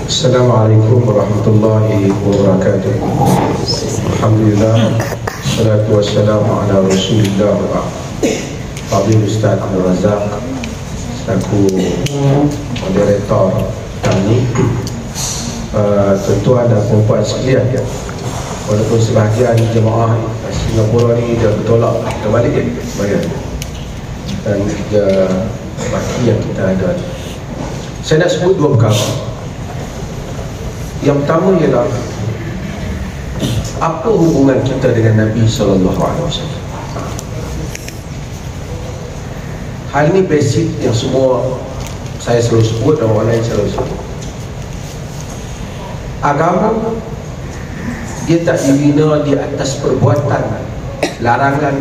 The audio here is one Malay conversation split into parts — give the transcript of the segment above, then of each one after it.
Assalamualaikum warahmatullahi wabarakatuh. Alhamdulillah, salatu wassalamu ala rasulillah. Fadil Ustaz Abdul Razak selaku moderator kami, tuan dan perempuan sekalian, walaupun sebahagian jemaah Singapura ni dah bertolak, dah balik dan juga baki yang kita ada. Saya nak sebut dua perkara. Yang pertama ialah apa hubungan kita dengan Nabi SAW. Hal ini basic yang semua saya selalu sebut dan orang lain selalu sebut. Agama dia tak dibina di atas perbuatan, larangan,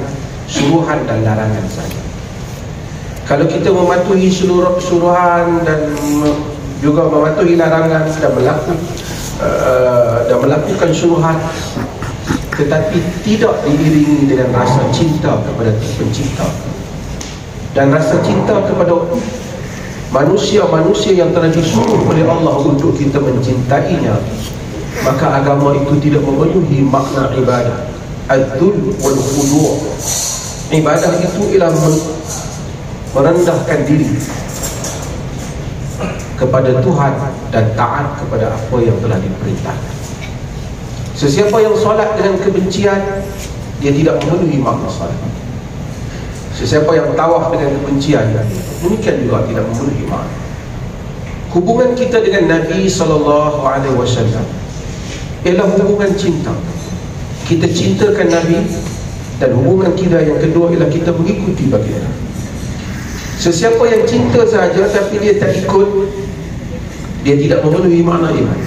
suruhan dan larangan saja. Kalau kita mematuhi seluruh suruhan dan juga mematuhi larangan dan melakukan suruhan, tetapi tidak diiringi dengan rasa cinta kepada pencipta dan rasa cinta kepada manusia-manusia yang telah disuruh oleh Allah untuk kita mencintainya, maka agama itu tidak memenuhi makna ibadah. Adzul wal khudu'. Ibadah itu ialah merendahkan diri kepada Tuhan dan taat kepada apa yang telah diperintahkan. Sesiapa yang solat dengan kebencian, dia tidak memenuhi makna solat. Sesiapa yang tawaf dengan kebencian, demikian juga tidak memenuhi makna. Hubungan kita dengan Nabi SAW ialah hubungan cinta. Kita cintakan Nabi, dan hubungan kita yang kedua ialah kita mengikuti baginda. Sesiapa yang cinta saja tapi dia tak ikut, dia tidak memenuhi makna iman.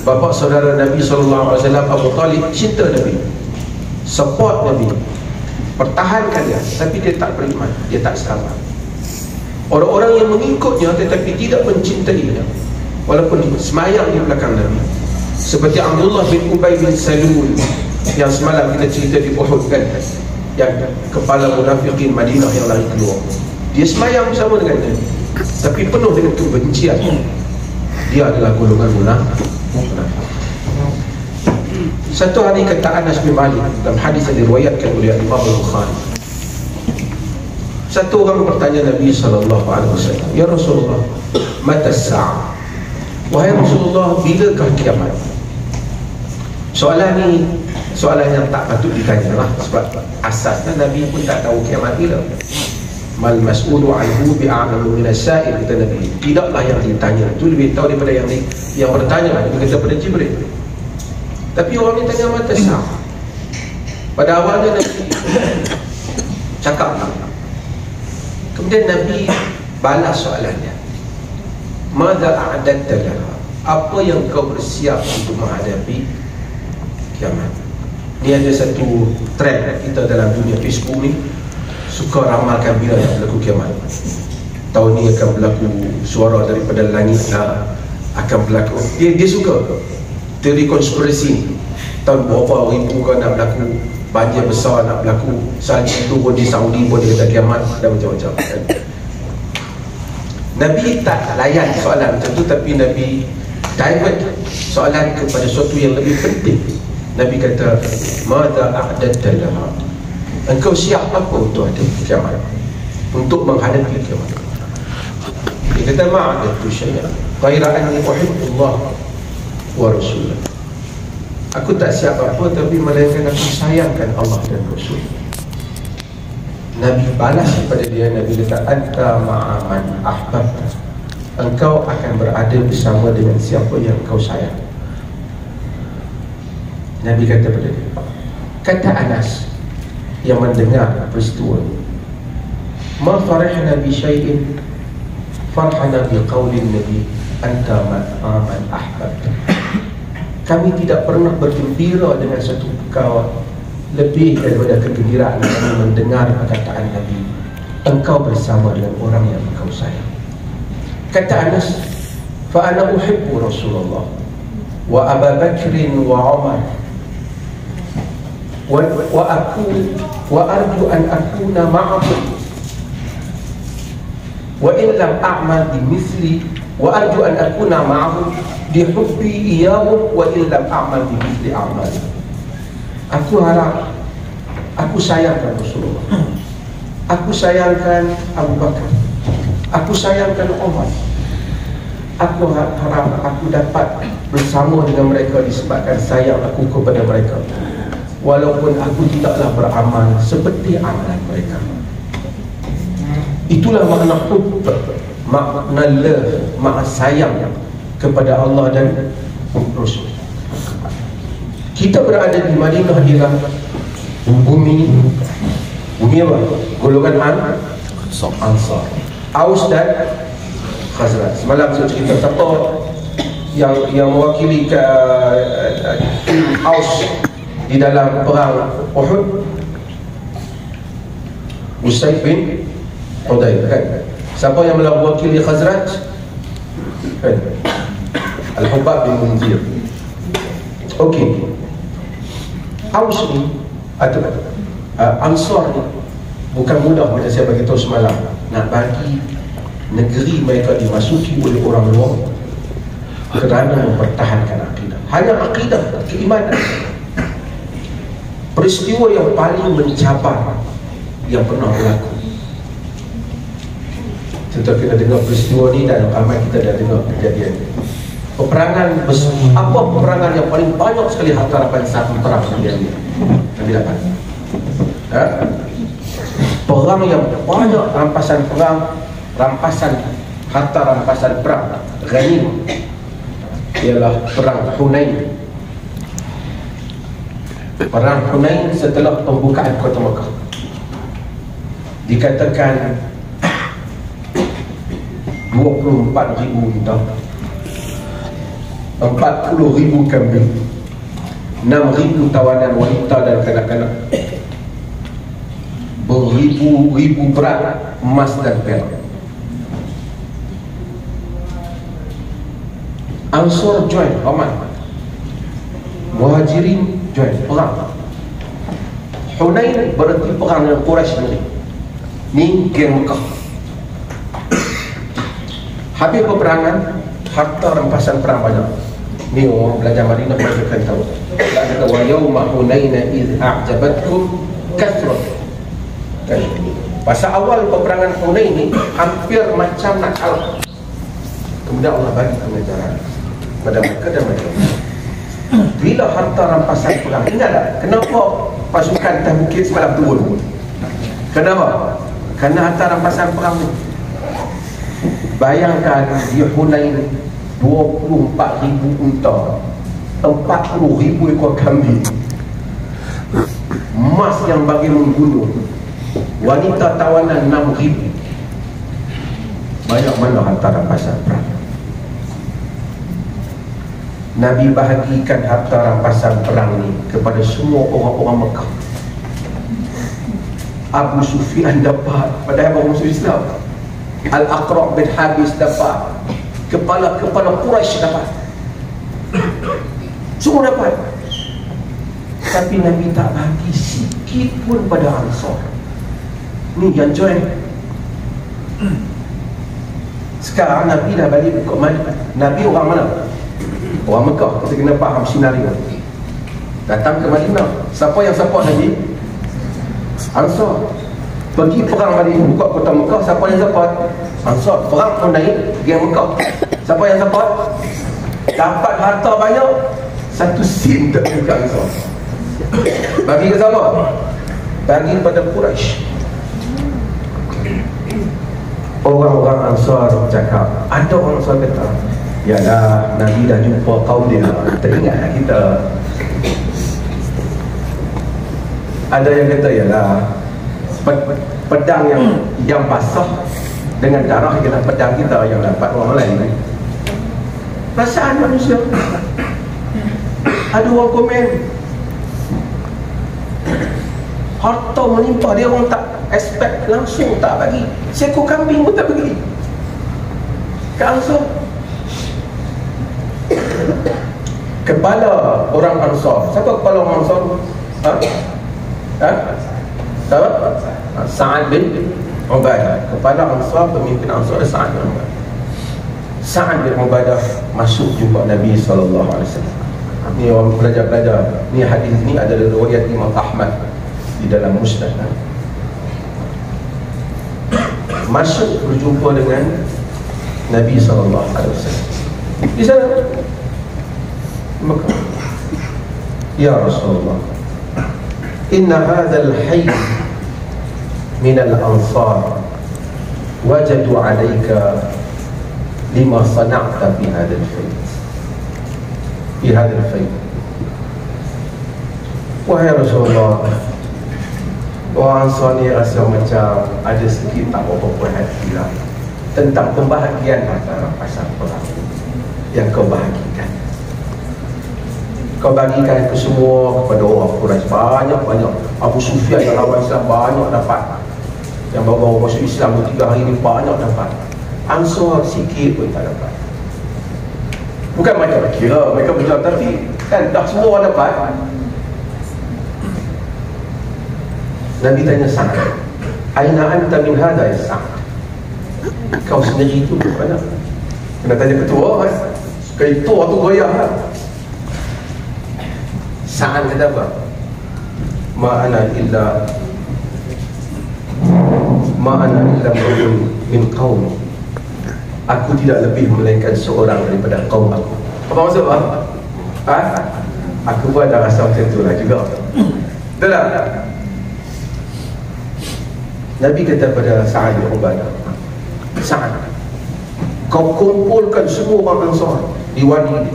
Bapa saudara Nabi SAW Abu Talib cinta Nabi, support Nabi, pertahankan dia, tapi dia tak beriman, dia tak selamat. Orang-orang yang mengikutnya tetapi tidak mencintainya, walaupun semayang di belakang Nabi, seperti Abdullah bin Ubay bin Salul yang semalam kita cerita di Uhud kan, yang kepala munafikin Madinah yang lari keluar. Dia semayang bersama dengan Nabi, tapi penuh dengan kebencian. Dia adalah golongan munafik. Satu hari kata Anas bin Malik dalam hadis yang diriwayatkan oleh Imam Al-Bukhari, satu orang bertanya Nabi SAW, "Ya Rasulullah, mata as-sa'ah?" Wahai Rasulullah, bilakah kiamat? Soalan ni soalan yang tak patut ditanya lah, sebab asasnya Nabi pun tak tahu kiamat bila. Mal mas'ulu anhu bi'a'lamu minas sa'il, kata Nabi. Tidaklah yang ditanya itu lebih tahu daripada yang bertanya. Dia kata pada Jibril. Tapi orang ni tanya mata sah. Pada awalnya Nabi cakap, kemudian Nabi balas soalannya, madza a'dadta laha, apa yang kau bersiap untuk menghadapi kiamat. Ni ada satu trend kita dalam dunia Facebook ni, suka ramalkan bila yang berlaku kiamat. Tahun ni akan berlaku suara daripada langit, akan berlaku, dia suka teori konspirasi. Tahun berapa ribu kan nak berlaku banjir besar, nak berlaku salji turun di Saudi pun dia kata kiamat, dan macam-macam kan? Nabi tak layan soalan macam tu, tapi Nabi divert soalan kepada sesuatu yang lebih penting. Nabi kata, madza a'dadta laha, engkau siap apa untuk ada kiamat, untuk menghadapi kiamat? Dia kata, ma'adatu syai'an ghaira anni uhibbullah wa rasulah. Aku tak siap apa, tapi melainkan aku sayangkan Allah dan Rasul. Nabi balas kepada dia, Nabi kata, anta ma'aman ahbabta, engkau akan berada bersama dengan siapa yang engkau sayang. Nabi kata pada dia, kata Anas yang mendengar peristiwa ini, ma farahna bi syai'in farhana bi qaulin nabi anta man ahbabta. Kami tidak pernah bergembira dengan satu perkara lebih daripada kegembiraan kami mendengar perkataan Nabi, engkau bersama dengan orang yang engkau sayang. Kata Anas, fa ana uhibbu Rasulullah wa Abu Bakr wa Umar wa aku wa arju an akuna ma'akum wa in lam a'mal bimithli wa arju an akuna ma'ahum bi hubbi iyahum wa in lam a'mal bimithli a'mal. Aku harap, aku sayangkan Rasulullah, aku sayangkan Abu Bakar, aku sayangkan Umar. Aku harap aku dapat bersama dengan mereka disebabkan sayang aku kepada mereka, walaupun aku tidaklah beramal seperti amalan mereka. Itulah makna hubb, makna love, makna sayang kepada Allah dan Rasul. Kita berada di Madinah ialah bumi apa? Golongan Ansar, Aus dan Khazraj. Semalam saya cerita siapa yang mewakili ke Aus di dalam perang Uhud. Usaid bin Hudayr, kan? Siapa yang mewakili Khazraj? Kan? Al-Hubab bin Munzir. Okey. Aus ni atau Ansar ni bukan mudah macam saya bagi tahu semalam, nak bagi negeri mereka dimasuki oleh orang luar kerana mempertahankan akidah. Hanya akidah, keimanan. Peristiwa yang paling mencabar yang pernah berlaku. Kita kena dengar peristiwa ni dan ramai kita dah dengar kejadian. Peperangan besar, apa peperangan yang paling banyak sekali harta rampasan satu perang Nabi dapat? Perang yang banyak rampasan perang, rampasan harta rampasan perang, ghanimah, ialah perang Hunain. Perang Hunain setelah pembukaan kota Mekah. Dikatakan 24,000 unta, 40,000 kambing, 6,000 tawanan wanita dan kanak-kanak, beribu-ribu berat emas dan perak. Ansar join ramai, Muhajirin join perang. Hunain berhenti perang dengan Quraisy sendiri. Ni geng Mekah. Habis peperangan, harta rampasan perang banyak. Ni orang belajar Madinah mereka akan tahu. Tak kata wa yauma hunaina idh a'jabatkum kathrah. Pasal awal peperangan Hunain ni hampir macam nak kalah. Kemudian Allah bagi pengajaran pada mereka dan mereka. Bila harta rampasan perang, ingatlah kenapa pasukan atas bukit semalam turun? Kenapa? Kerana harta rampasan perang ni. Bayangkan di Hunain 24,000 unta, 40,000 ekor kambing, emas yang bagi menggunung, wanita tawanan 6,000. Banyak mana harta rampasan perang. Nabi bahagikan harta rampasan perang ni kepada semua orang-orang Mekah. Abu Sufyan dapat, padahal baru masuk Islam. Al-Aqra' bin Habis dapat, kepala-kepala Quraisy dapat, semua dapat. Tapi Nabi tak bagi sikit pun pada Ansar. Ni yang join. Sekarang Nabi dah balik ke Madinah. Nabi orang mana? Orang Mekah. Kita kena faham senario. Datang ke Madinah, siapa yang support Nabi? Ansar. Pergi perang balik buka kota Mekah, siapa yang support? Ansar. Perang Hunain, geng Mekah, siapa yang support? Dapat harta banyak, satu sen tak buka Ansar. Bagi ke siapa? Bagi pada Quraisy. Orang-orang Ansar cakap, ada orang Ansar kata, yalah, Nabi dah jumpa kaum dia, teringatlah kita. Ada yang kata, yalah, pedang yang basah dengan darah ialah pedang kita, yang dapat orang lain. Perasaan manusia. Ada orang komen, harta menimpa dia, orang tak expect langsung, tak bagi. Seekor kambing pun tak bagi ke Ansar. Kepala orang Ansar, siapa kepala orang Ansar? Siapa? Sa'ad bin Ubadah. Kepala Ansar, pemimpin Ansar Sa'ad bin Ubadah. Sa'ad bin Ubadah masuk jumpa Nabi SAW. Ni orang belajar-belajar. Ni hadis ni adalah riwayat Imam Ahmad di dalam Musnad. Masuk berjumpa dengan Nabi SAW di sana. Maka, ya Rasulullah, inna hadzal hayy min al-ansar wajadu alayka lima sana'ta fi hadzal fayt. Wahai Rasulullah, orang Ansar ni rasa macam ada sedikit tak apa-apa hati lah tentang pembahagian antara pasal perang yang kau bahagikan. Kau bagikan ke semua, kepada orang Quraisy banyak-banyak. Abu Sufyan yang lawan Islam banyak dapat. Yang baru-baru masuk Islam 3 hari ni banyak dapat. Ansar sikit pun tak dapat. Bukan mereka kira mereka berjuang, tapi kan dah semua orang dapat. Nabi tanya Sa'ad, aina anta min hadha ya Sa'ad? Kau sendiri itu mana? Kena tanya ketua kan? Ketua tu goyah kan? Sa'ad kata apa? Ma ana illa min qaum. Aku tidak lebih melainkan seorang daripada kaum aku. Apa maksud apa? Aku pun ada rasa macam tu lah juga. Betul tak? Nabi kata pada Sa'ad bin Ubadah, Sa'ad, kau kumpulkan semua orang Ansar di wadi ini.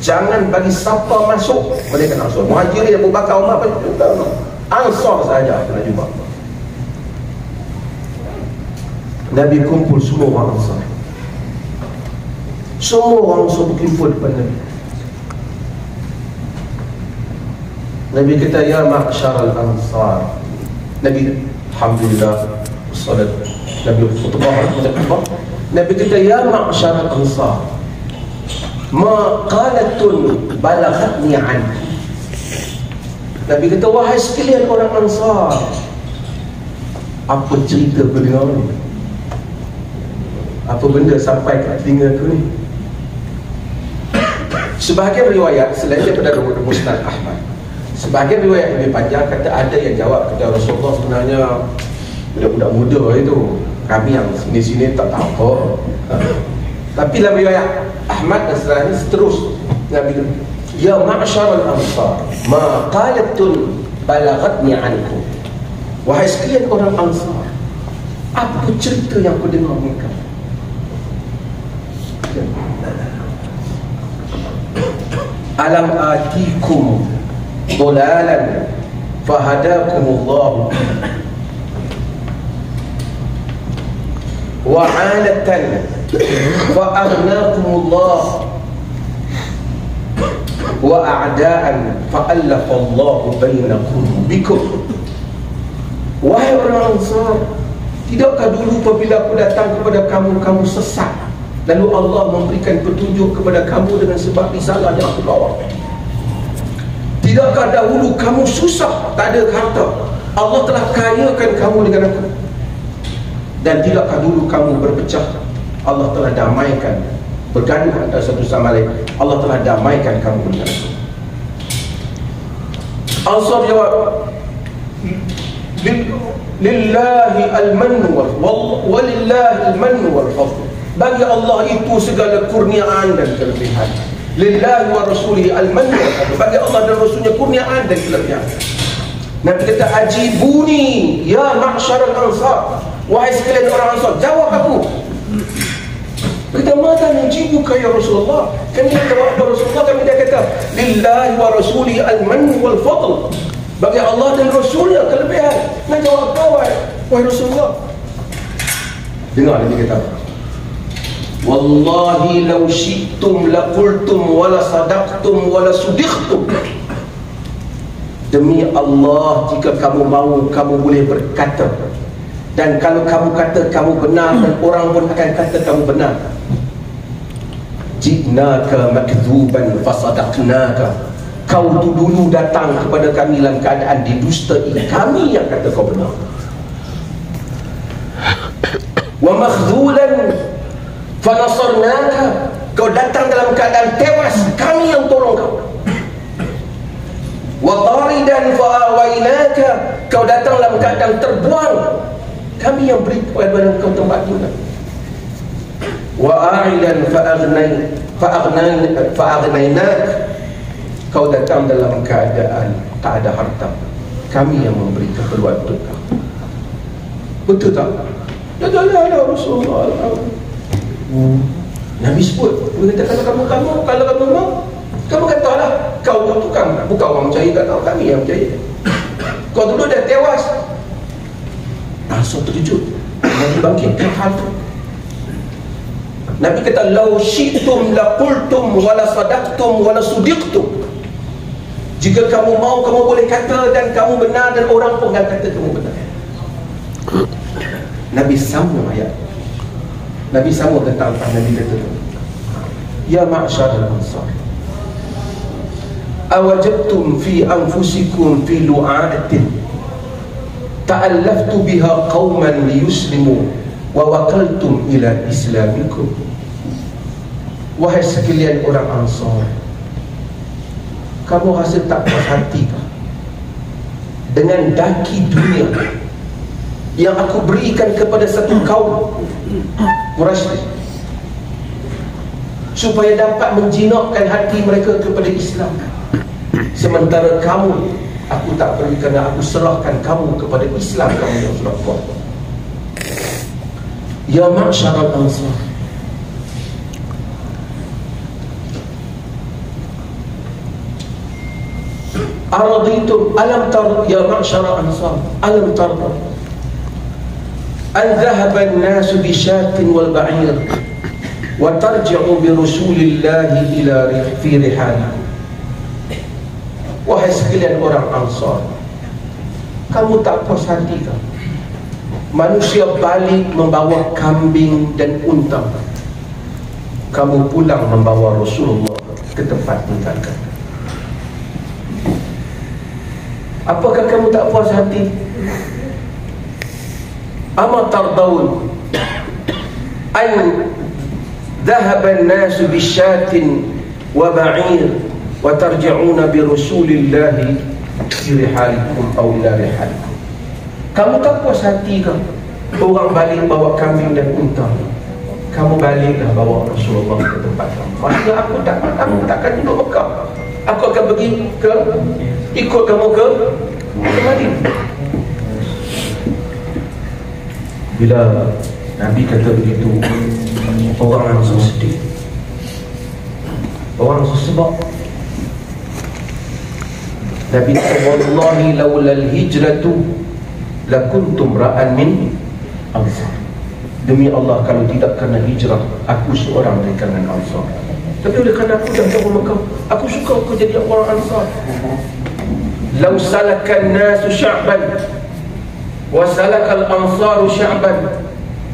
Jangan bagi siapa masuk melainkan Ansar. Muhajirin, Abu Bakar, Umar, Ansar sahaja kena jumpa. Nabi kumpul semua orang Ansar. Semua orang Ansar berkumpul depan Nabi. Nabi kata, ya ma'syaral Ansar. Nabi, alhamdulillah, salat Nabi khutbah. Nabi kata, ya ma'syaral Ansar, ma qalatun balaghatni ankum. Nabi kata, wahai sekalian orang Ansar, apa cerita kau dengar ni? Apa benda sampai ke telinga tu ni? Sebahagian riwayat selain daripada Musnad Ahmad, sebahagian riwayat lebih panjang kata ada yang jawab kata Rasulullah sebenarnya budak-budak muda itu, kami yang sini-sini tak tahu apa. Tapi dalam riwayat Ahmad dan seterusnya seterus Nabi kata, ya ma'syaral Ansar, ma qalatun balaghatni ankum. Wahai sekalian orang Ansar, apa cerita yang kau dengar mereka? Alam atikum dolalan fahadakumullahu wa alatan fa'agnakumullah wa a'daan fa'allafallahu baina qulubikum. Wahai orang Ansar, tidakkah dulu apabila aku datang kepada kamu, kamu sesat, lalu Allah memberikan petunjuk kepada kamu dengan sebab risalah yang aku bawa? Tidakkah dahulu kamu susah, tak ada harta, Allah telah kayakan kamu dengan aku? Dan tidakkah dulu kamu berpecah, Allah telah damaikan, bergaduh antara satu sama lain, Allah telah damaikan kamu dengan aku? Ansar jawab, lillahi al-mannu walillahi al-mannu wal-fadl. Bagi Allah itu segala kurniaan dan kelebihan. Lillahi wa rasulihi al-mannu wal fadl. Bagi Allah dan Rasulnya kurniaan dan kelebihan. Nabi kata, ajibuni ya ma'syaral Ansar. Wahai sekalian orang Ansar, jawab aku. Kita mata nujibuka ya Rasulullah. Kami jawab kepada Rasulullah, kami dia kata, lillahi wa rasulihi al-mannu wal fadl. Bagi Allah dan Rasulnya kelebihan. Nak jawab apa wahai Rasulullah? Dengar Nabi kata, wallahi law syi'tum laqultum wala sadaqtum wala sudiqtum. Demi Allah, jika kamu mahu, kamu boleh berkata, dan kalau kamu kata kamu benar, dan orang pun akan kata kamu benar. Ji'naka makdhuban fasadaqnaka. Kau tu dulu datang kepada kami dalam keadaan didustai, kami yang kata kau benar. wa makhzulan fa nasarnaka, kau datang dalam keadaan tewas, kami yang tolong kau. Wa taridan fa awainaka, kau datang dalam keadaan terbuang, kami yang beri kepada kau tempat tinggal. Wa a'ilan fa aghnainak, kau datang dalam keadaan tak ada harta, kami yang memberi keperluan untuk kau. Betul tak? Ya Rasulullah. Nabi sebut, dia kata kalau kamu mau, kamu katalah kau tukang, bukan orang percaya kat kau, kami yang percaya. Kau dulu dah tewas. Langsung terkejut. Nabi bangkitkan hal tu. Nabi kata, "Lau syi'tum la qultum wa la sadaqtum wa la sudiqtum." Jika kamu mau, kamu boleh kata dan kamu benar, dan orang pun akan kata kamu benar. Nabi sambung ayat. Nabi sambung tentang Nabi kata, "Ya ma'syarul ansar, awajadtum fi anfusikum fi lu'atin ta'allaftu biha qauman liyuslimu wa waqaltum ila islamikum." Wahai sekalian orang Ansar, kamu rasa tak puas hati dengan daki dunia yang aku berikan kepada satu kaum Quraisy supaya dapat menjinakkan hati mereka kepada Islam, sementara kamu aku tak berikan, aku serahkan kamu kepada Islam kamu yang sudah kuat. Ya ma'syarul ansar, araditum alam tar ya ma'syarul ansar alam tarda an dhahaba an-nas bi syatin wal ba'ir wa tarji'u bi rasulillahi ila fi rihalikum. Wahai sekalian orang Ansar, kamu tak puas hati ke? Manusia balik membawa kambing dan unta, kamu pulang membawa Rasulullah ke tempat tinggalkan. Apakah kamu tak puas hati? Ama tardaun an dhahaba an-nas bi syatin wa ba'ir wa tarji'una bi rasulillahi fi rihalikum aw ila rihalikum. Kamu tak puas hati ke orang balik bawa kambing dan unta, kamu baliklah bawa Rasulullah ke tempat kamu? Maksudnya aku takkan duduk Mekah, aku akan pergi ke ikut kamu ke Madinah. Bila Nabi kata begitu, orang langsung sedih, orang langsung sebab. Nabi kata, "Wallahi laulal hijratu lakuntum ra'an min Ansar." Demi Allah, kalau tidak kerana hijrah, aku seorang dari kalangan Ansar. Tapi oleh kerana aku dah tahu Mekah, aku suka aku jadi orang Ansar. Lau salakan nasu sya'ban wa salakal ansaru sya'ban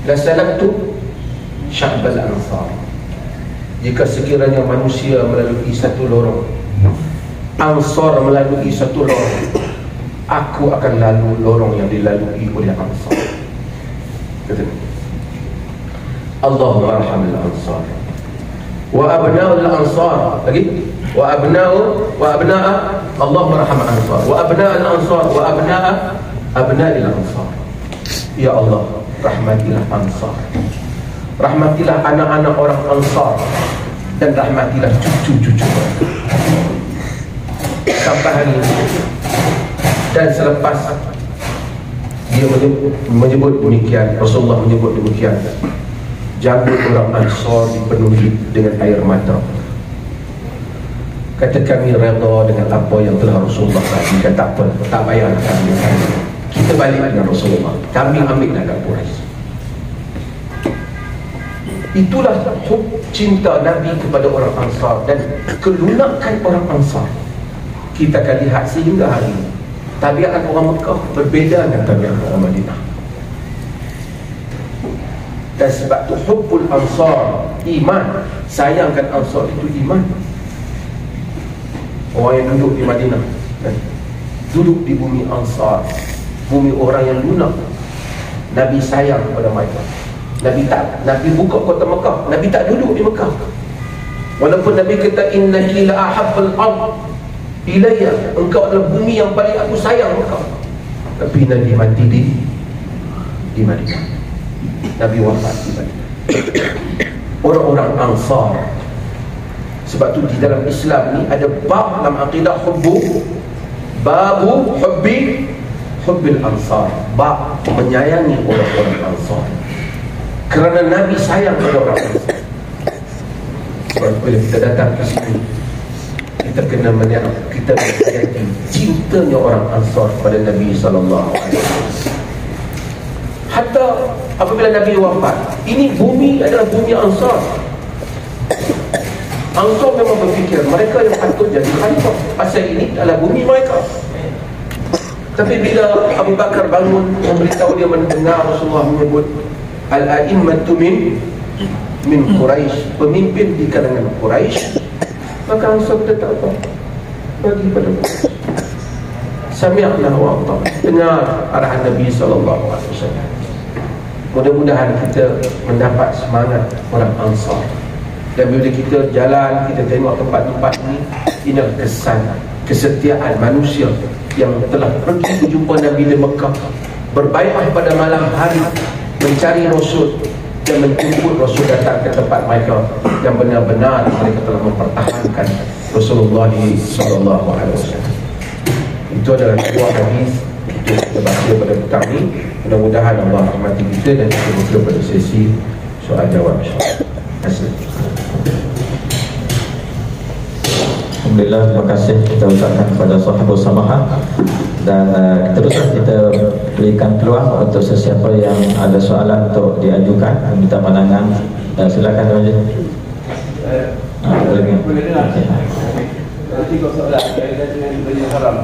la salaktu sya'bal ansar. Jika sekiranya manusia melalui satu lorong, Ansar melalui satu lorong, aku akan lalu lorong yang dilalui oleh Ansar. Kata Allahumma arhamil ansar wa abna'ul ansar. Lagi wa abna'a Allahumma arhamil ansar wa abna'ul ansar wa abna'il ansar. Ya Allah, rahmatilah Ansar, rahmatilah anak-anak orang Ansar, dan rahmatilah cucu-cucu sampai hari ini. Dan selepas dia menyebut demikian, Rasulullah menyebut demikian, janggut orang Ansar dipenuhi dengan air mata. Kata, kami redha dengan apa yang telah Rasulullah katakan. Tak apa, tak payah kami, kita balik dengan Rasulullah, kami ambil kat Quraisy. Itulah cinta Nabi kepada orang Ansar dan kelunakan orang Ansar. Kita akan lihat sehingga hari ini tabiat orang Mekah berbeza dengan tabiat orang Madinah. Dan sebab tu hubbul Ansar, iman, sayangkan Ansar itu iman. Orang yang duduk di Madinah, duduk di bumi Ansar, bumi orang yang lunak, Nabi sayang kepada mereka. Nabi buka kota Mekah, Nabi tak duduk di Mekah. Walaupun Nabi kata innaki la ahabbul ard ilayya, engkau adalah bumi yang paling aku sayang Mekah, tapi Nabi mati di Madinah. Nabi wafat di Madinah. Orang-orang Ansar. Sebab tu di dalam Islam ni ada bab dalam akidah babu hubbil ansar, bab menyayangi orang-orang Ansar, kerana Nabi sayang pada orang Ansar. Sebab bila kita datang ke sini, kita kena kita menghayati cintanya orang Ansar pada Nabi SAW. Hatta apabila Nabi wafat, ini bumi adalah bumi Ansar. Ansar memang berfikir mereka yang patut jadi khalifah, pasal ini adalah bumi mereka. Tapi bila Abu Bakar bangun memberitahu, dia mendengar Rasulullah menyebut al-a'immatu min Quraisy, pemimpin di kalangan Quraisy, maka Ansar kata tak apa, bagi pada Quraisy. Sami'na wa ata'na, dengar arahan Nabi SAW. Mudah-mudahan kita mendapat semangat orang Ansar. Dan bila kita jalan, kita tengok tempat-tempat ini, ini adalah kesan kesetiaan manusia yang telah pergi berjumpa Nabi di Mekah, berbaiat pada malam hari, mencari Rasul dan menjemput Rasul datang ke tempat mereka, yang benar-benar mereka telah mempertahankan Rasulullah SAW. Itu adalah sebuah hadis itu kita baca pada petang ini. Mudah-mudahan Allah rahmati kita dan kita buka pada sesi soal jawab. Terima kasih. Alhamdulillah, terima kasih kita ucapkan kepada sahabat Samahah. Dan teruslah kita berikan peluang untuk sesiapa yang ada soalan untuk diajukan, minta pandangan. Silakan Tuan Haji. Boleh dengar? Tiga soalan kaitan dengan ibadah haram.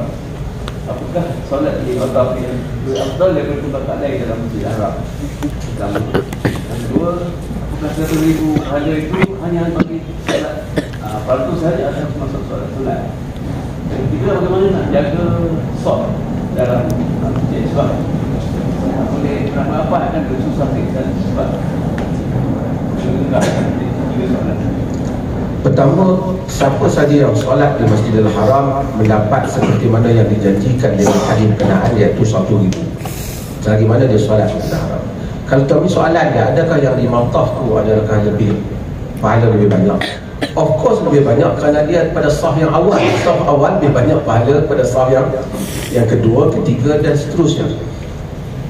Apakah solat di Mekah yang afdal daripada tempat lain dalam Masjidil Haram? Pertama. Yang kedua, apakah 1,000 pahala itu hanya bagi solat fardu sahaja atau masuk solat sunat? Yang ketiga, bagaimana nak jaga solat dalam masjid? Sebab boleh ramai akan bersusah dan sebab tiga soalan. Pertama, siapa saja yang solat di Masjidil Haram mendapat seperti mana yang dijanjikan dengan hadis berkenaan, iaitu 1,000. Selagi mana dia solat di Masjidil Haram. Kalau kami soalan dia, adakah yang di Mawtaf tu adakah lebih pahala lebih banyak? Of course lebih banyak, kerana dia pada saf yang awal. Saf awal lebih banyak pahala pada saf yang kedua, ketiga dan seterusnya.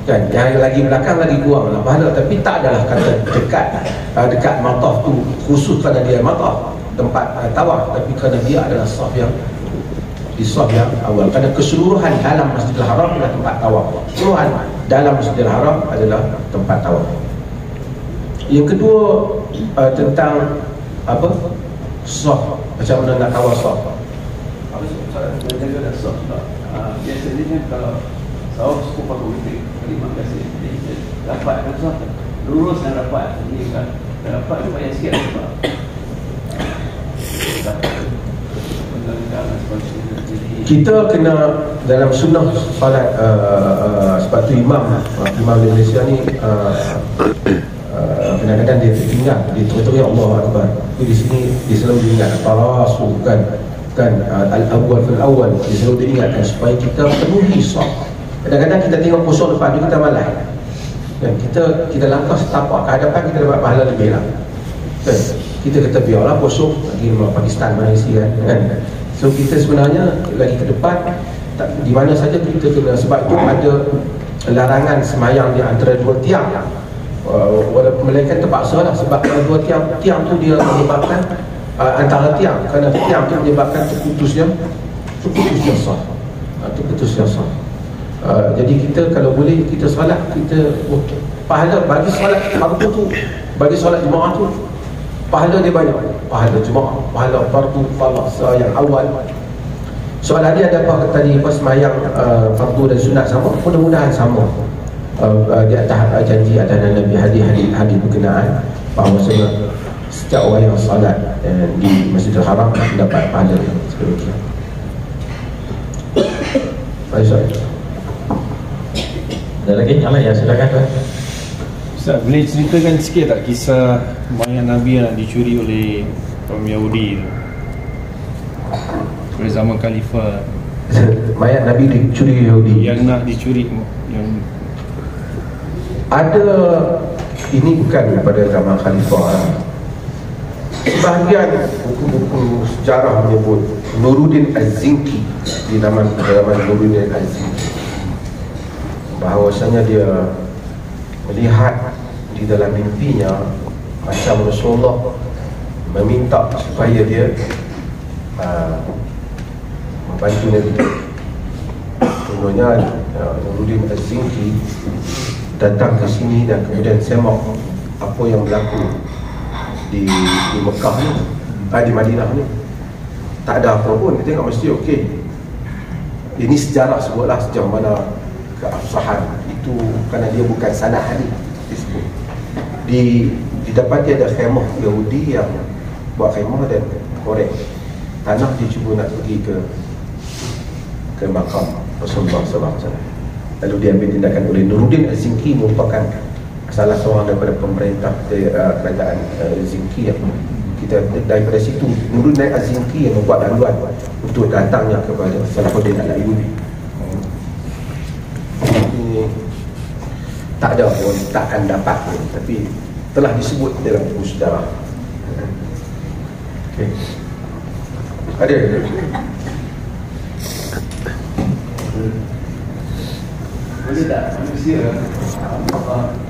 Kan, yang lagi belakang lagi kurang lah pahala. Tapi tak adalah kata dekat Mawtaf tu khusus kerana dia Mawtaf tempat tawaf, tapi kerana dia adalah saf yang di saf yang awal. Kerana keseluruhan dalam Masjidil Haram adalah tempat tawaf. Keseluruhan dalam Masjidil Haram adalah tempat tawaf. Yang kedua, tentang apa? Saf, macam mana nak kawal saf. Apa soalan jaga saf? Biasanya kan kalau saf cukup aku terima kasih. Rapat kan saf, lurus dan rapat. Ini kan rapat tu payah sikit sebab kita kena dalam sunnah salat, sebab tu imam di Malaysia ni kadang-kadang dia tertinggal, dia teriak Allah Akbar. Tapi di sini dia selalu diingat tarasu kan al-awwal fil awwal, dia selalu diingatkan supaya kita penuhi saf. Kadang-kadang kita tengok kosong depan tu kita malas, dan kita langkah setapak ke hadapan, kita dapat pahala lebih lah kan. Kita kata biarlah kosong lagi Pakistan, Malaysia kan. So kita sebenarnya lagi ke depan di mana saja kita kena, sebab itu ada larangan semayang di antara dua tiang. Walaupun melainkan terpaksa lah, sebab kalau dua tiang tu dia menyebabkan antara tiang, kerana tiang tu menyebabkan terputusnya saf. Terputusnya saf. Jadi kita kalau boleh kita solat, kita pahala bagi solat fardu tu, bagi solat jemaah tu pahala dia banyak. Pahala jemaah, pahala fardu farsa yang awal. Soalan dia ada apa tadi, pas semayang fardu dan sunat sama? Mudah-mudahan sama. Di atas janji atas Nabi, hadis berkenaan bahawa setiap orang yang salat di Masjidil Haram mendapat pahala yang sedemikian. Baik, ada lagi? Yang lain ya, silakan. Ustaz, boleh ceritakan sikit tak kisah mayat Nabi yang dicuri oleh kaum Yahudi tu pada zaman Khalifah? Mayat Nabi dicuri Yahudi Yang nak dicuri, yang ada, ini bukan pada zaman Khalifah. Sebahagian buku-buku sejarah menyebut Nuruddin Az-Zinki, di zaman Nuruddin Az-Zinki, bahawasanya dia melihat di dalam mimpinya macam Rasulullah meminta supaya dia membantu Nabi. Contohnya Nuruddin Az-Zinki datang ke sini dan kemudian semak apa yang berlaku di Mekah ni, di Madinah ni. Tak ada apa pun, dia tengok mesti okey. Ini sejarah sebutlah sejauh mana keabsahan itu, kerana dia bukan sanad hadis disebut. Didapati ada khemah Yahudi yang buat khemah dan korek tanah, dia cuba nak pergi ke makam Rasulullah SAW. Lalu dia ambil tindakan oleh Nuruddin Az-Zinki, merupakan salah seorang daripada pemerintah kerajaan Zinki yang kita daripada situ. Nuruddin Az-Zinki yang membuat laluan untuk datangnya kepada Salahuddin Al-Ayyubi. Ini tak ada pun, takkan dapat pun, tapi telah disebut dalam buku sejarah. Okay. Ada boleh tak manusia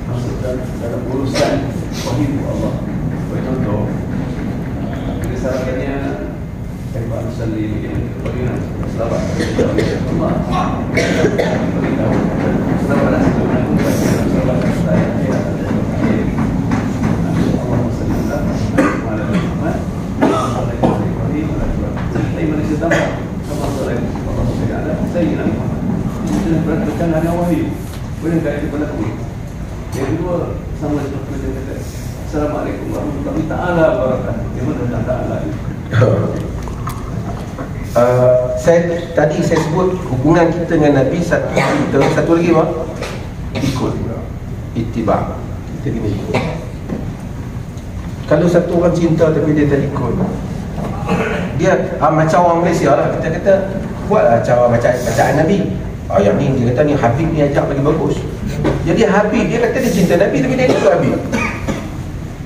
masuk dalam urusan wahyu Allah? Contoh, kesalahannya Kaifa nusalli bagaimana selawat Allah beritahu selawat sebenarnya selawat saya Allahumma salli ala Muhammad tapi manusia tambah sama sallallahu alaihi wasallam sayyidina Muhammad. Itu berkaitan dengan wahyu. Boleh tak itu berlaku? Yang kedua, sama seperti dia kata Assalamualaikum warahmatullahi ta'ala wabarakatuh. Yang mana tak ta'ala itu? Tadi saya sebut hubungan kita dengan Nabi satu lagi apa? Ikut, ittiba. Kita kena ikut. Kalau satu orang cinta tapi dia tak ikut, dia macam orang Malaysia lah, kita kata buatlah cara bacaan Nabi. Yang ni dia kata ni Habib ni ajak lagi bagus. Jadi Habib dia kata dia cinta Nabi tapi dia ikut Habib,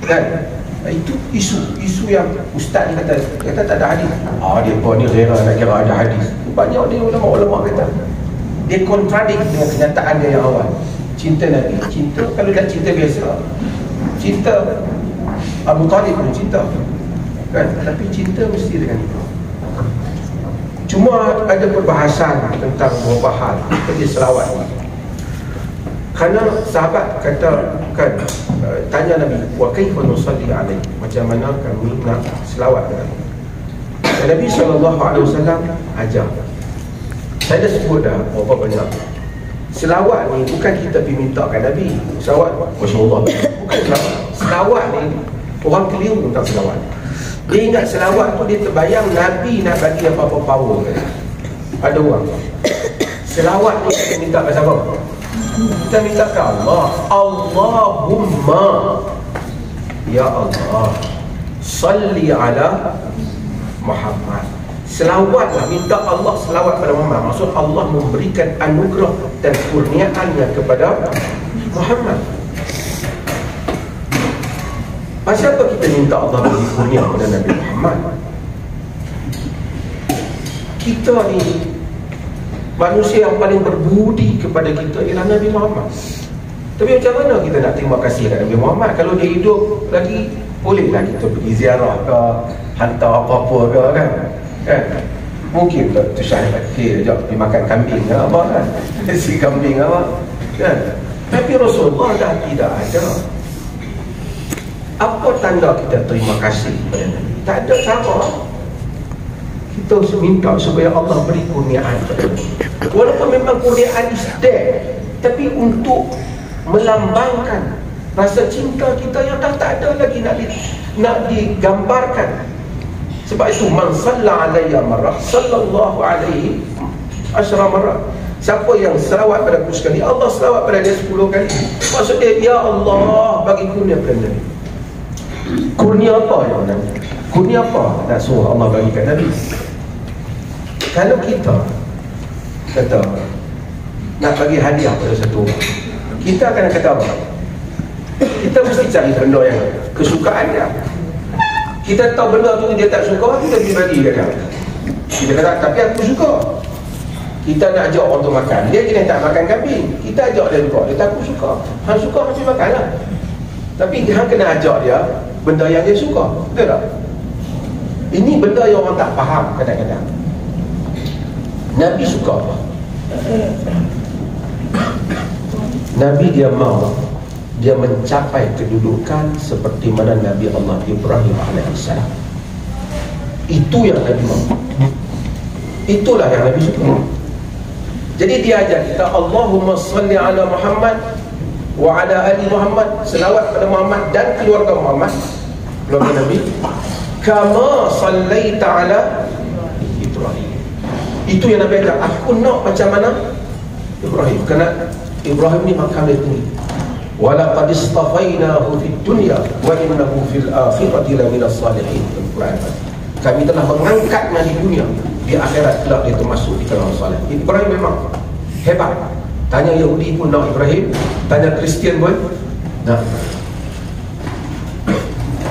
kan? Itu isu yang ustaz ni kata tak ada hadis. Dia ni rela nak kira ada hadis. Banyak dia ulama-ulama kata dia kontradik dengan kenyataan dia yang awal. Cinta Nabi, cinta, kalau dah cinta biasa, cinta Abu Talib pun cinta, kan? Tapi cinta mesti dengan itu. Cuma ada perbahasan tentang beberapa hal seperti selawat. Kerana sahabat kata kan, tanya Nabi, wa kaifa nusalli alaihi, macam mana kami nak selawat dengan Nabi SAW ajar. Saya dah sebut dah berapa banyak. Selawat ni bukan kita pergi mintakan Nabi. Selawat, masya-Allah, bukan selawat. Selawat ni orang keliru tentang selawat. Dia ingat selawat tu dia terbayang Nabi nak bagi apa-apa power kan? Ada orang selawat tu kita minta ke siapa? Kita minta ke Allah. Allahumma ya Allah salli ala Muhammad. Selawatlah, minta Allah selawat pada Muhammad. Maksud Allah memberikan anugerah dan kurniaannya kepada Muhammad. Pasal apa kita minta Allah beri kurnia kepada Nabi Muhammad? Kita ni manusia yang paling berbudi kepada kita ialah Nabi Muhammad. Tapi macam mana kita nak terima kasih kepada Nabi Muhammad? Kalau dia hidup lagi, bolehlah kita pergi ziarah ke, hantar apa-apa ke, kan? Mungkin tu Syahid ajak pergi makan kambing ke apa, kan? Si kambing apa, kan? Tapi Rasulullah dah tidak ada. Apa tanda kita terima kasih kepada Nabi? Tak ada cara. Kita minta supaya Allah beri kurniaan kepada Nabi. Walaupun memang kurniaan is there, tapi untuk melambangkan rasa cinta kita yang dah tak ada lagi nak digambarkan. Sebab itu man salla alayya marrah sallallahu alaihi asyra marrah. Siapa yang selawat pada aku sekali, Allah selawat pada dia 10 kali. Maksud dia, ya Allah bagi kurnia pada Nabi. Kurnia apa yang Nabi? Kurnia apa nak suruh Allah bagi kat Nabi? Kalau kita kata nak bagi hadiah pada satu orang, kita akan kata apa? Kita mesti cari benda yang kesukaan dia. Kita tahu benda tu dia tak suka, kita pergi bagi kat dia. Kita kata, tapi aku suka. Kita nak ajak orang tu makan, dia jenis tak makan kambing. Kita ajak dia juga, dia tak aku suka. Hang suka, mesti makan lah. Tapi hang kena ajak dia benda yang dia suka. Betul tak? Ini benda yang orang tak faham kadang-kadang. Nabi suka apa? Nabi dia mau dia mencapai kedudukan seperti mana Nabi Allah Ibrahim AS. Itu yang Nabi mau. Itulah yang Nabi suka. Jadi dia ajar kita, Allahumma salli ala Muhammad wa ala ali Muhammad, selawat pada Muhammad dan keluarga Muhammad, keluarga Nabi, kama sallaita ala Ibrahim. Itu yang Nabi ajar. Aku nak macam mana Ibrahim, kerana Ibrahim ni makam dia tinggi. Wa laqad istafainahu fid dunya wa innahu fil akhirati laminas salihin. Kami telah mengangkatnya di dunia, di akhirat kelak dia termasuk di kalangan saleh. Ibrahim memang hebat. Tanya Yahudi pun nak Ibrahim, tanya Kristian pun nak.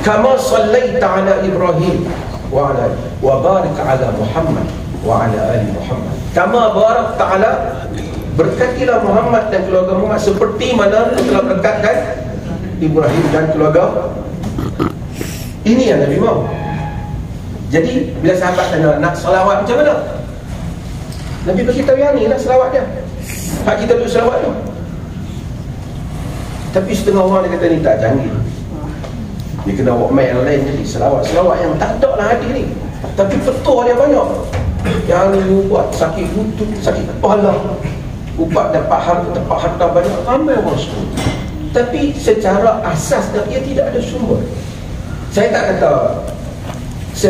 Kama sallaita ala Ibrahim wa barik ala Muhammad wa ala ali Muhammad. Kama barakta ala, berkatilah Muhammad dan keluarga Muhammad seperti mana telah berkatkan Ibrahim dan keluarga. Ini yang Nabi mahu. Jadi bila sahabat tanya nak selawat macam mana, Nabi beritahu yang ni lah selawat dia. Hak kita duduk selawat tu. Tapi setengah orang dia kata ni tak canggih, dia kena buat mail lain, jadi selawat yang tak ada lah hati ni. Tapi petua dia banyak. Yang ni buat sakit lutut, sakit kepala, ubat dapat harta banyak, ramai orang semua. Tapi secara asas dia tidak ada sumber. Saya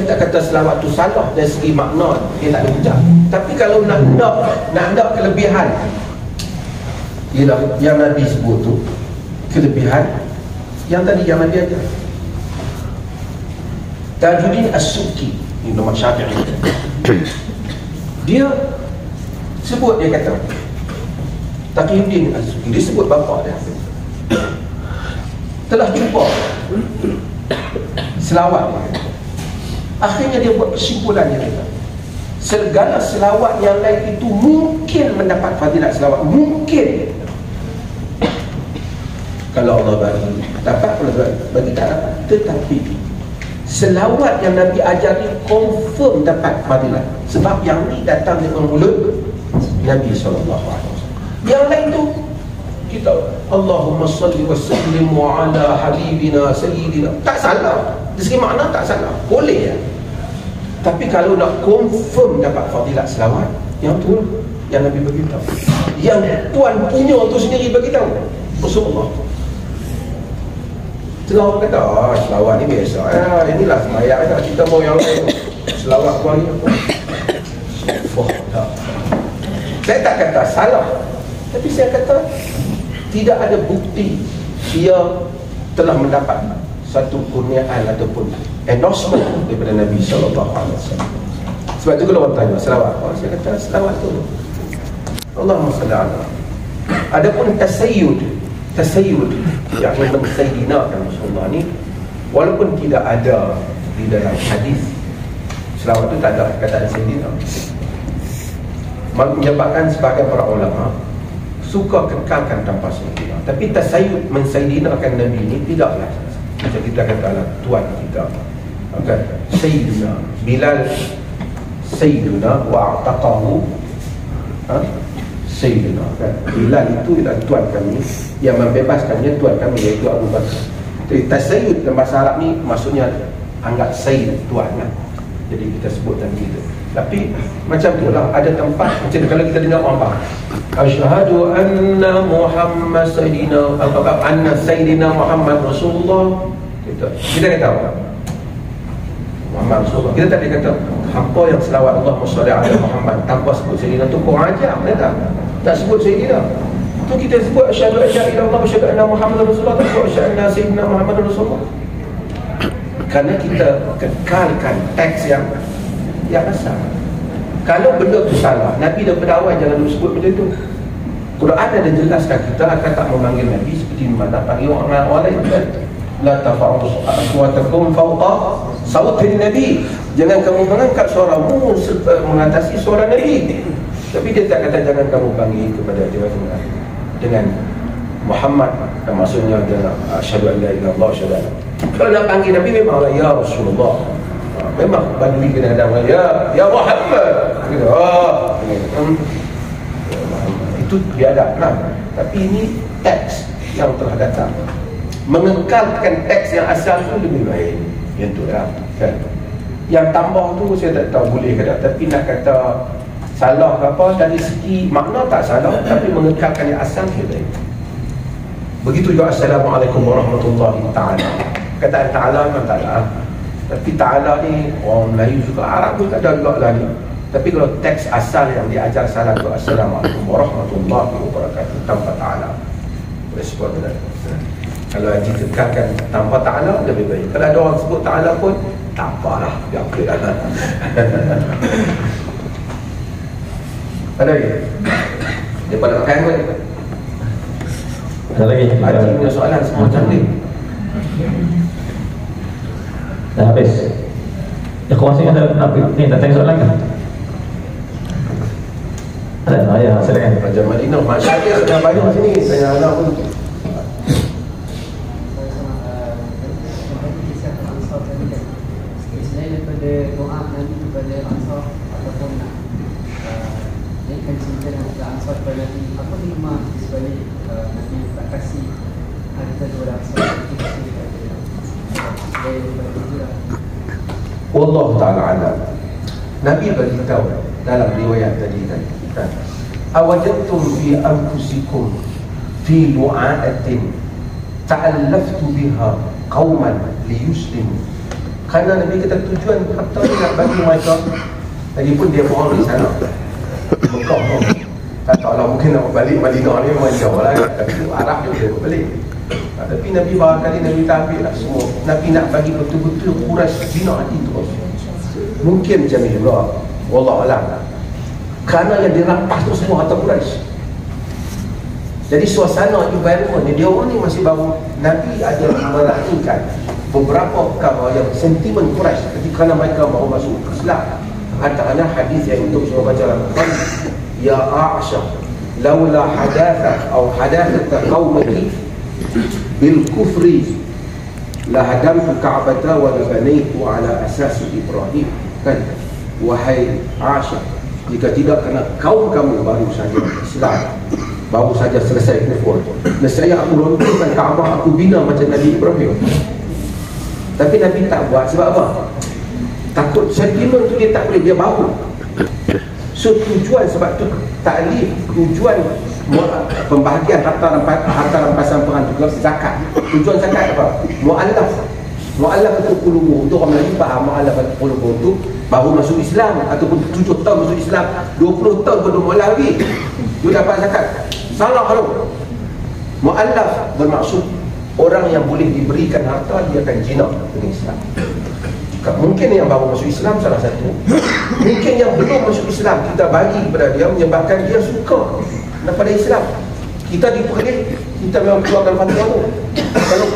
tak kata selawat tu salah dari segi makna, dia tak ada hujah. Tapi kalau nak kelebihan, ialah yang Nabi sebut tu kelebihan yang tadi yang Nabi ajar. Tajuddin As-Subki, ini nama Syafi'i, dia sebut, dia kata Taqiyuddin As-Subki, dia sebut bapa dia telah jumpa selawat dia. Akhirnya dia buat kesimpulan, dia kata segala selawat yang lain itu mungkin mendapat fadilat selawat, mungkin kalau Allah bagi dapat, bagi tak dapat. Tetapi selawat yang Nabi ajar ni confirm dapat fadilat, sebab yang ni datang dari mulut Nabi SAW. Yang lain tu kita Allahumma salli wa sallim ala habibina sayyidina, tak salah dari segi makna, tak salah, boleh ya. Tapi kalau nak confirm dapat fadilat selawat, yang tu yang Nabi beritahu, yang Tuan punya tu sendiri beritahu, Rasulullah. Setengah orang kata, selawat ni biasa, inilah semayang dah, kita mau yang lain selawat kuali apa. Saya tak kata salah, tapi saya kata tidak ada bukti dia telah mendapat satu kurniaan ataupun endorsement daripada Nabi SAW. Sebab tu kalau orang tanya selawat apa, saya kata selawat tu Allahumma salli ala. Adapun tasayyud yang mensayyidinakan Rasulullah ni, walaupun tidak ada di dalam hadis, selawat tu tak ada kata sayyidina, menyebabkan sebahagian para ulama suka kekalkan tanpa sayyidina. Tapi tasayyud mensayyidinakan Nabi ni tidaklah macam kita katalah tuan kita, okay. Sayyidina Bilal, Sayyidina wa a'taqahu, Sayyidina, kan? Bilal itu ialah tuan kami, yang membebaskannya tuan kami, iaitu Abu Bakar. Jadi tasayyud dalam bahasa Arab ni maksudnya anggap sayyid, tuan kan? Jadi kita sebut tadi itu. Tapi macam tu lah, ada tempat macam kalau kita dengar orang asyhadu anna Muhammad Sayyidina, apakah anna Sayyidina Muhammad Rasulullah, kita kata apa? Muhammad Rasulullah. Kita tak kata hampa yang selawat Allahumma shalli ala Muhammad tanpa sebut Sayyidina tu kurang ajar, betul tak? Tak sebut Sayyidina. Tu kita sebut asyhadu an la ilaha illallah wa asyhadu anna Muhammadar Rasulullah, tak sebut asyhadu anna sayyidina Muhammadar Rasulullah. Kerana kita kekalkan teks yang asal. Kalau benda tu salah, Nabi daripada awal jangan sebut benda tu. Quran ada jelaskan kita akan tak memanggil Nabi seperti mana panggil orang lain. La tafa'u aswatakum fawqa sautin Nabi. Jangan kamu mengangkat suaramu mengatasi suara Nabi. Tapi dia tak kata jangan kamu panggil kepada dia dengan Muhammad, maksudnya dia asyhadu an la ilaha illallah asyhadu anna. Kalau nak panggil Nabi memanglah ya Rasulullah. Memang Badui kena ada ya Muhammad. Itu biadab lah. Tapi ini teks yang telah datang. Mengekalkan teks yang asal tu lebih baik. Yang tu lah kan. Yang tambah tu saya tak tahu boleh ke tak. Tapi nak kata salah ke apa, dari segi makna tak salah, tapi mengekalkan yang asal lebih baik. Begitu juga Assalamualaikum warahmatullahi ta'ala. Kata ta'ala memang ta'ala. Tapi ta'ala ni orang Melayu juga, Arab pun tak ada juga lah ni. Tapi kalau teks asal yang diajar salam tu Assalamualaikum warahmatullahi wabarakatuh tanpa ta'ala. Boleh sebut benar. Kalau haji kekalkan tanpa ta'ala lebih baik. Kalau ada orang sebut ta'ala pun tak apalah, biar klik lah. Ada lagi? Dia pada makan pun. Ada lagi? Haji punya soalan semua macam ni. Dah habis. Ikhwan sini ada ni nak tanya soalan kan? Ada, ya, silakan. Raja Madinah, Masya dia sedang banyak sini. Saya anak pun. Selain daripada doa Nabi kepada Ansar ataupun nak naikkan cinta dan Ansar kepada Nabi, apa hikmah di sebalik Nabi tak kasih harta kepada Ansar selain daripada hijrah? Wallahu ta'ala alam. Nabi beritahu dalam riwayat tadi kan, awajadtum fi anfusikum fi du'aatin ta'allaftu biha qauman liyuslimu. Kerana Nabi kata tujuan harta ni nak bagi mereka. Tadi pun dia bohong di sana Mekah pun tak tahulah, mungkin nak balik Madinah ni memang jauh lah, tapi Arab dia boleh balik. Tapi Nabi barangkali Nabi tak ambil lah semua. Nabi nak bagi betul-betul Quraisy bina hati terus. Mungkin macam ni juga, wallahualam. Kerana yang dirampas tu semua harta Quraisy. Jadi suasana environment ni, dia orang ni masih baru. Nabi ada meraihkan beberapa perkara yang sentimen Quraisy ketika mereka baru masuk Islam. Antaranya hadis yang untuk semua baca dalam Quran, ya Aisha laula hadatha atau hadatha qaumiki bil kufri la hadamtu ka'bata wa la banaitu ala asas Ibrahim. Kan, wahai Aisyah, jika tidak kerana kaum kamu baru saja Islam, baru saja selesai kufur, nescaya aku runtuhkan Kaabah, aku bina macam Nabi Ibrahim. Tapi Nabi tak buat sebab apa? Takut sentimen tu dia tak boleh, dia baru. So tujuan sebab tu taklif, tujuan pembahagian harta rampasan perang tu zakat. Tujuan zakat apa? Mu'allaf itu qulubuh. Untuk orang Melayu faham mu'allaf qulubuh tu baru masuk Islam ataupun 7 tahun masuk Islam, 20 tahun belum mu'allaf lagi, dia dapat zakat. Salah tu. Mu'allaf bermaksud orang yang boleh diberikan harta, dia akan jinak dengan Islam. Mungkin yang baru masuk Islam salah satu, mungkin yang belum masuk Islam kita bagi kepada dia menyebabkan dia suka daripada Islam. Kita diperlih, kita memang keluarkan fatwa tu. Kalau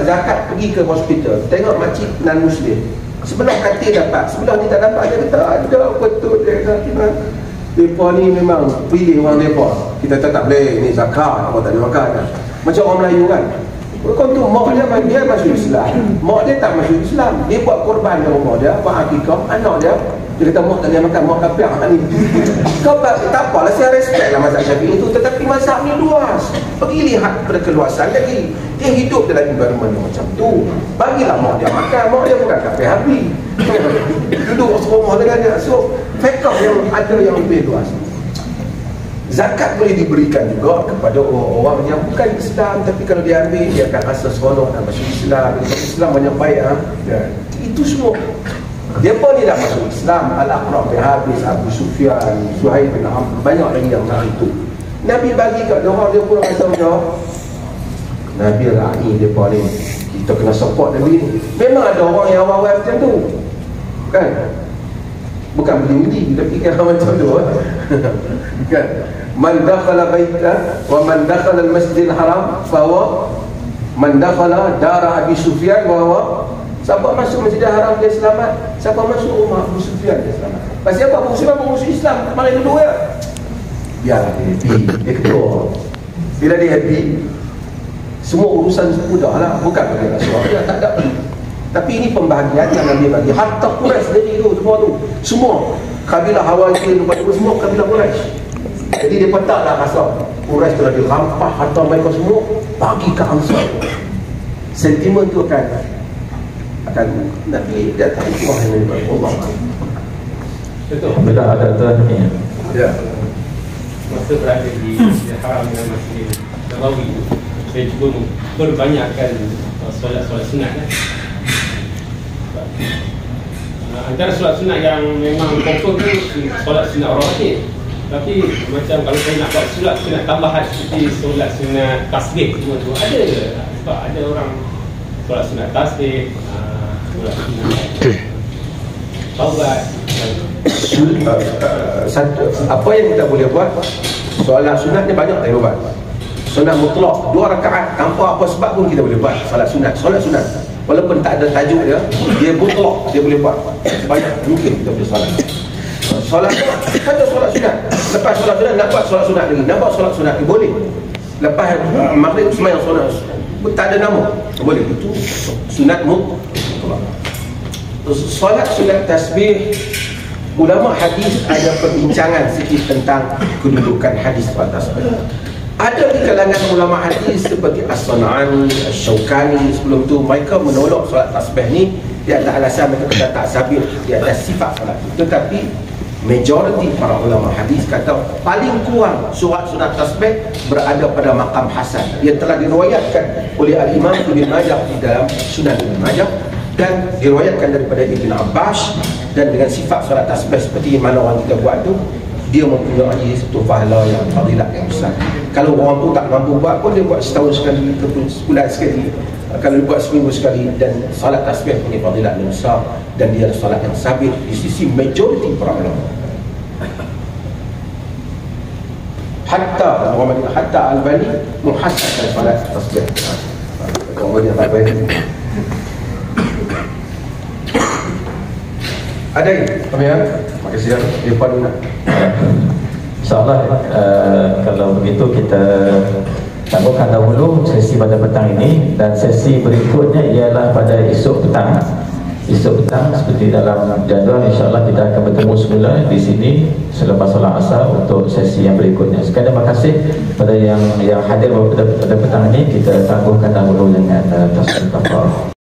zakat pergi ke hospital, tengok makcik non-Muslim, sebelah katil dapat, sebelah ni tak dapat, dia kata ada betul dia kata mereka ni memang pilih orang mereka. Kita tak boleh ni zakat, apa tak ada makan kan? Macam orang Melayu kan, kau tu mak dia masuk Islam, mak dia tak masuk Islam, dia buat korban ke rumah dia, buat akikah anak dia, dia kata mak tak boleh makan, mak kafir ni. Kau tak apalah, saya respect lah mazhab Syafi'i itu, tetapi mazhab ni luas. Pergi lihat perkeluasan lagi. Dia hidup dalam environment macam tu, bagilah mak dia makan, mak dia bukan kafir habis, duduk serumah dengan dia. So fiqh yang ada yang lebih luas. Zakat boleh diberikan juga kepada orang-orang yang bukan Islam, tapi kalau dia ambil, dia akan rasa seronok dan masuk Islam. Islam banyak baik ya. Itu semua. Dia pun ni dah masuk Islam, Al-Aqra' bin Habis, Abu Sufyan, Suhaib bin Amr, banyak lagi yang nak itu. Nabi bagi kat dia orang, dia pun rasa macam Nabi ra'i mereka ni, kita kena support Nabi ni. Memang ada orang yang awal-awal macam tu kan, bukan beli-beli tapi kan macam tu kan. Man dakhala baita wa man dakhala al-masjidil haram fahuwa man dakhala dara Abi Sufyan wa huwa, siapa masuk Masjidil Haram dia selamat, siapa masuk rumah Abu Sufyan dia selamat. Pasal apa? Abu Sufyan musuh Islam, mari dulu ya. Biarlah dia happy, dia ketua. Bila dia happy, semua urusan mudah lah, bukan bagi Rasulullah, dia tak ada. Tapi ini pembahagian yang Nabi bagi. Harta Quraisy sendiri tu, semua kabilah Hawazin, semua kabilah Quraisy. Jadi dia tak nak rasa Quraisy telah dirampas harta mereka semua, bagi ke Ansar. Sentimen tu akan Nabi datang Allah yang Allah. Betul. Bila ada tuan ni. Ya. Masa berada di Masjidil Haram dengan Masjidil Nabawi itu, saya cuba perbanyakkan solat-solat sunat kan. Antara solat sunat yang memang confirm tu solat sunat rawatib. Tapi macam kalau saya nak buat solat sunat tambahan seperti solat sunat tasbih semua tu ada. Sebab ada orang solat sunat tasbih, solat sunat taubat. Apa yang kita boleh buat, solat sunat ni banyak tak buat. Sunat mutlak 2 rakaat tanpa apa sebab pun kita boleh buat solat sunat. Walaupun tak ada tajuk dia, dia mutlak, dia boleh buat. Banyak mungkin kita boleh solat. Solat ada solat sunat. Lepas solat sunat nak buat solat sunat lagi. Nak buat solat sunat lagi boleh. Lepas maghrib sembahyang solat tak ada nama, boleh. Itu sunat mutlak. Solat sunat tasbih, ulama hadis ada perbincangan sikit tentang kedudukan hadis solat tasbih. Ada di kalangan ulama hadis seperti As-San'ani, Asy-Syaukani sebelum tu, mereka menolak solat tasbih ni di atas alasan mereka kata tak sabit di atas sifat solat. Tetapi majoriti para ulama hadis kata paling kurang solat sunat tasbih berada pada maqam hasan. Ia telah diriwayatkan oleh Al-Imam Ibn Majah di dalam Sunan Ibn Majah dan diriwayatkan daripada Ibn Abbas, dan dengan sifat solat tasbih seperti mana orang kita buat tu, dia mempunyai satu pahala yang fadilat yang besar. Kalau orang tu tak mampu buat pun, dia buat setahun sekali ataupun sebulan sekali, kalau dia buat seminggu sekali, dan salat tasbih punya fadilat yang besar, dan dia adalah salat yang sabit di sisi majoriti para ulama. Hatta Al-Albani muhassankan salat tasbih. Orang yang tak baik. Ada ini? Kami ya? Terima kasih ya. Irfan Luna. InsyaAllah kalau begitu kita sambungkan dahulu sesi pada petang ini, dan sesi berikutnya ialah pada esok petang. Esok petang seperti dalam jadual, insyaAllah kita akan bertemu semula di sini selepas solat asar untuk sesi yang berikutnya. Sekian, terima kasih pada yang hadir pada petang ini. Kita tangguhkan dahulu dengan tasbih kafarah.